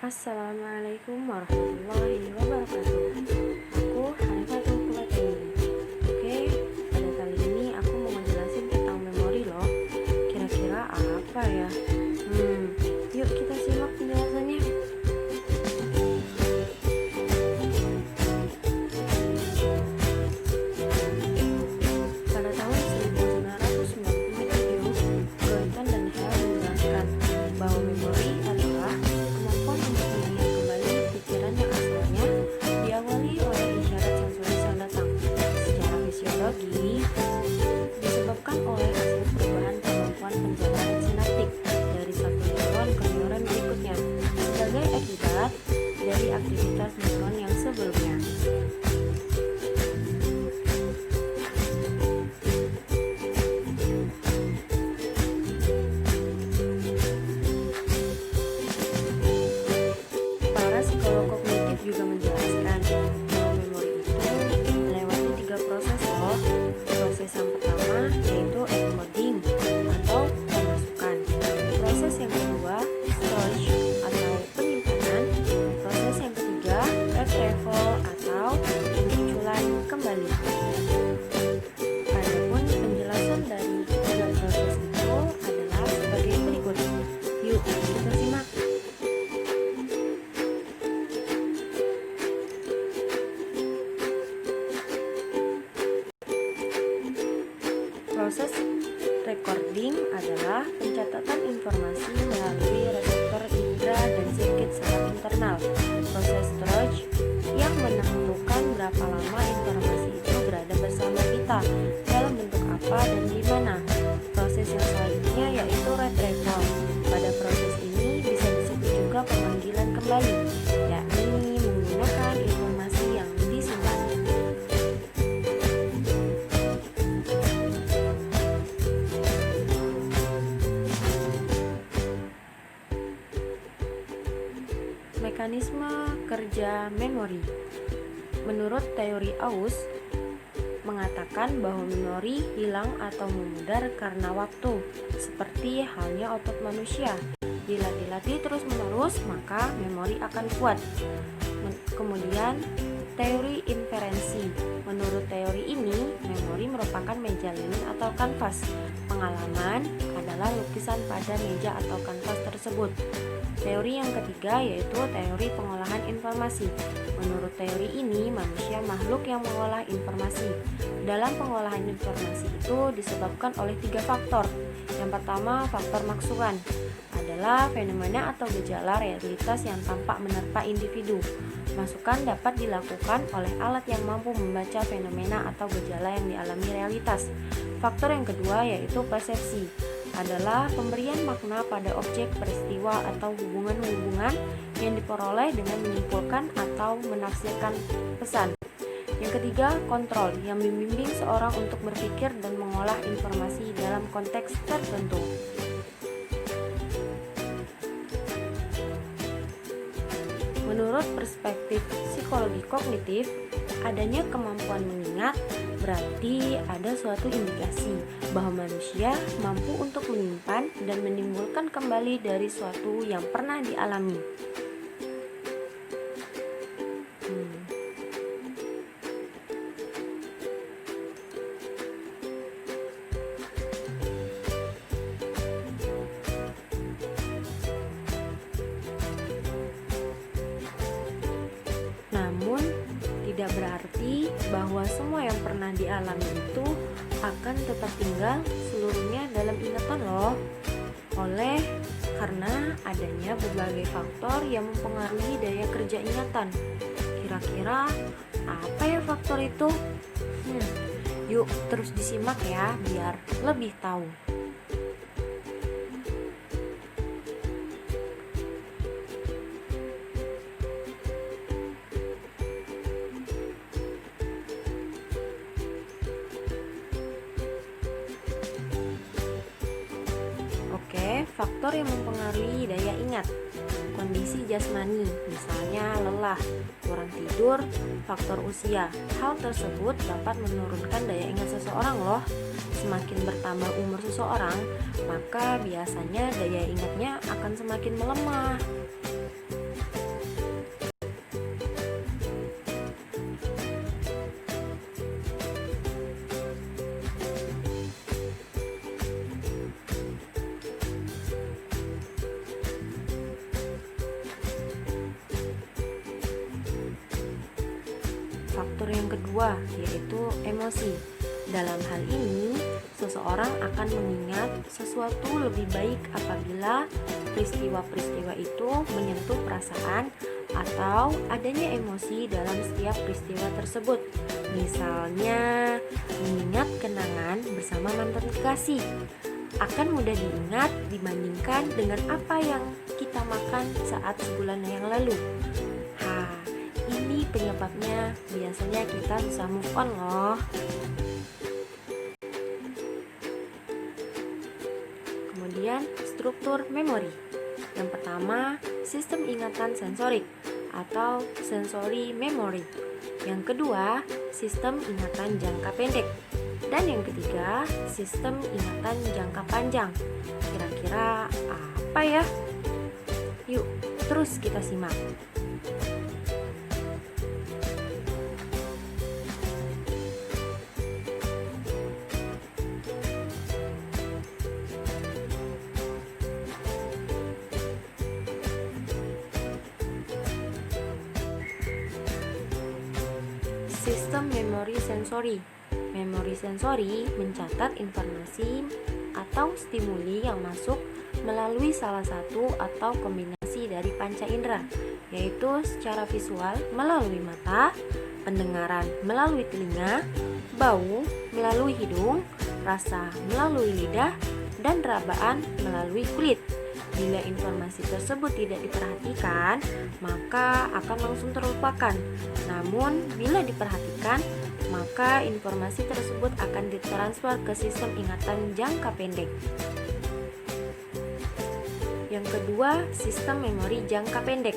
Assalamualaikum warahmatullahi wabarakatuh. Aku Hanifatul Kulatini. Oke, pada kali ini aku mau ngejelasin tentang memori loh. Kira-kira apa ya? Yuk kita simak penjelasannya. Pada tahun 1997, Goiton dan Hale menjelaskan bahwa memori adalah kemampuan untuk mengingat kembali pikiran yang asalnya diawali oleh isyarat sensoris yang datang. Secara fisiologi, disebabkan oleh hasil perubahan kemampuan penjalanan sinaptik dari satu neuron ke neuron berikutnya sebagai akibat dari aktivitas neuron yang sebelumnya. Para psikolog kognitif juga menjelaskan bahwa memori itu melewati 3 proses loh. Proses yang pertama yaitu encoding atau pemasukan. Proses yang kedua storage atau penyimpanan. Proses yang ketiga retrieval atau pemunculan kembali. Adapun penjelasan dari ketiga proses itu adalah sebagai berikut. Yuk kita simak. Proses recording adalah pencatatan informasi melalui reseptor indera dan sirkuit saraf internal. Proses storage yang menentukan berapa lama informasi itu berada bersama kita, dalam bentuk apa dan di mana. Proses yang selanjutnya yaitu retrieval. Pada proses ini bisa disebut juga pemanggilan kembali, yakni menggunakan informasi yang disimpan. Mekanisme kerja memori. Menurut teori Aus, mengatakan bahwa memori hilang atau memudar karena waktu, seperti halnya otot manusia. Bila dilatih terus-menerus, maka memori akan kuat. Kemudian, teori inferensi. Menurut teori ini, memori merupakan meja lilin atau kanvas. Pengalaman adalah lukisan pada meja atau kanvas tersebut. Teori yang ketiga yaitu teori pengolahan informasi. Menurut teori ini, manusia makhluk yang mengolah informasi. Dalam pengolahan informasi itu disebabkan oleh 3 faktor. Yang pertama, faktor maksukan adalah fenomena atau gejala realitas yang tampak menerpa individu. Masukan dapat dilakukan oleh alat yang mampu membaca fenomena atau gejala yang dialami realitas. Faktor yang kedua yaitu persepsi, adalah pemberian makna pada objek, peristiwa, atau hubungan-hubungan yang diperoleh dengan menyimpulkan atau menafsirkan pesan. Yang ketiga, kontrol, yang membimbing seorang untuk berpikir dan mengolah informasi dalam konteks tertentu. Menurut perspektif psikologi kognitif, adanya kemampuan mengingat berarti ada suatu indikasi bahwa manusia mampu untuk menyimpan dan menimbulkan kembali dari suatu yang pernah dialami. Namun, tidak berarti bahwa semua yang pernah dialami itu akan tetap tinggal seluruhnya dalam ingatan loh. Karena adanya berbagai faktor yang mempengaruhi daya kerja ingatan. Kira-kira apa ya faktor itu? Yuk terus disimak ya biar lebih tahu. Faktor yang mempengaruhi daya ingat. Kondisi jasmani, misalnya lelah, kurang tidur, faktor usia. Hal tersebut dapat menurunkan daya ingat seseorang loh. Semakin bertambah umur seseorang, maka biasanya daya ingatnya akan semakin melemah. struktur yang kedua, yaitu emosi. Dalam hal ini, seseorang akan mengingat sesuatu lebih baik apabila peristiwa-peristiwa itu menyentuh perasaan atau adanya emosi dalam setiap peristiwa tersebut. Misalnya, mengingat kenangan bersama mantan kekasih akan mudah diingat dibandingkan dengan apa yang kita makan saat sebulan yang lalu. Ini penyebabnya biasanya kita bisa move on loh. Kemudian struktur memori. Yang pertama, sistem ingatan sensorik atau sensory memory. Yang kedua, sistem ingatan jangka pendek. Dan yang ketiga, sistem ingatan jangka panjang. Kira-kira apa ya? Yuk, terus kita simak. Sistem memori sensori. Memori sensori mencatat informasi atau stimuli yang masuk melalui salah satu atau kombinasi dari panca indera, yaitu secara visual melalui mata, pendengaran melalui telinga, bau melalui hidung, rasa melalui lidah, dan rabaan melalui kulit. Bila informasi tersebut tidak diperhatikan, maka akan langsung terlupakan. Namun, bila diperhatikan, maka informasi tersebut akan ditransfer ke sistem ingatan jangka pendek. Yang kedua, sistem memori jangka pendek.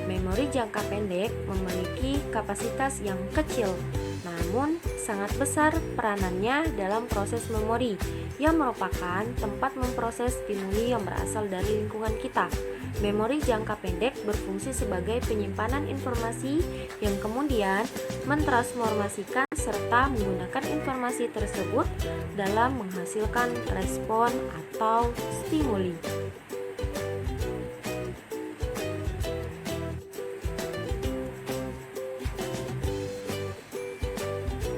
Memori jangka pendek memiliki kapasitas yang kecil, namun sangat besar peranannya dalam proses memori, yang merupakan tempat memproses stimuli yang berasal dari lingkungan kita. Memori jangka pendek berfungsi sebagai penyimpanan informasi yang kemudian mentransformasikan serta menggunakan informasi tersebut dalam menghasilkan respon atau stimuli.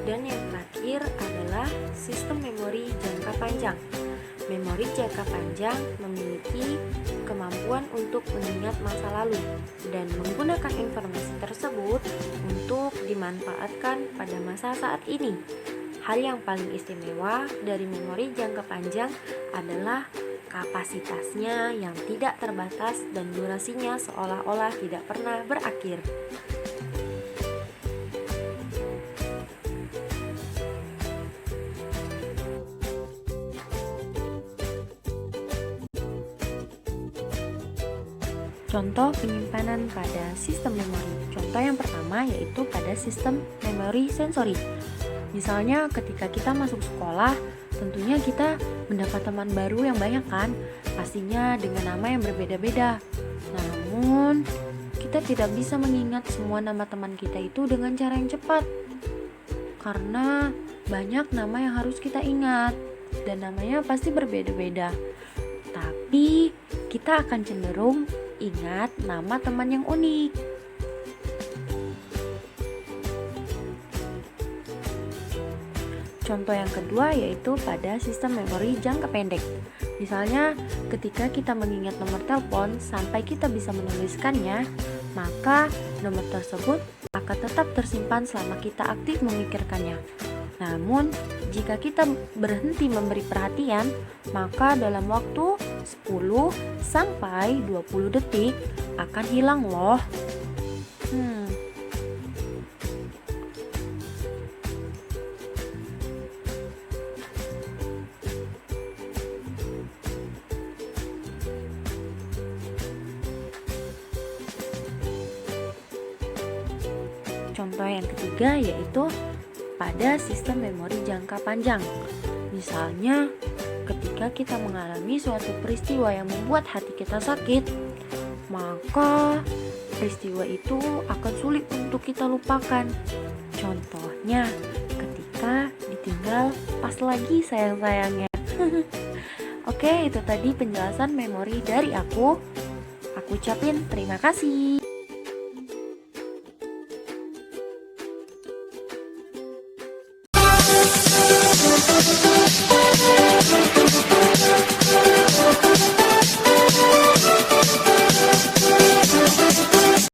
Dan yang terakhir adalah sistem memori jangka panjang. Memori jangka panjang memiliki kemampuan untuk mengingat masa lalu dan menggunakan informasi tersebut untuk dimanfaatkan pada masa saat ini. Hal yang paling istimewa dari memori jangka panjang adalah kapasitasnya yang tidak terbatas dan durasinya seolah-olah tidak pernah berakhir. Contoh penyimpanan pada sistem memori. Contoh yang pertama yaitu pada sistem memori sensori. Misalnya ketika kita masuk sekolah, tentunya kita mendapat teman baru yang banyak kan, pastinya dengan nama yang berbeda-beda. Namun, kita tidak bisa mengingat semua nama teman kita itu dengan cara yang cepat. Karena banyak nama yang harus kita ingat dan namanya pasti berbeda-beda. Tapi kita akan cenderung ingat nama teman yang unik. Contoh yang kedua yaitu pada sistem memori jangka pendek. Misalnya ketika kita mengingat nomor telepon sampai kita bisa menuliskannya, maka nomor tersebut akan tetap tersimpan selama kita aktif memikirkannya. Namun, jika kita berhenti memberi perhatian, maka dalam waktu 10 sampai 20 detik akan hilang loh. Contoh yang ketiga yaitu pada sistem memori jangka panjang. Misalnya, ketika kita mengalami suatu peristiwa yang membuat hati kita sakit, maka peristiwa itu akan sulit untuk kita lupakan. Contohnya, ketika ditinggal pas lagi sayang-sayangnya. Oke, itu tadi penjelasan memori dari aku. Aku ucapin terima kasih.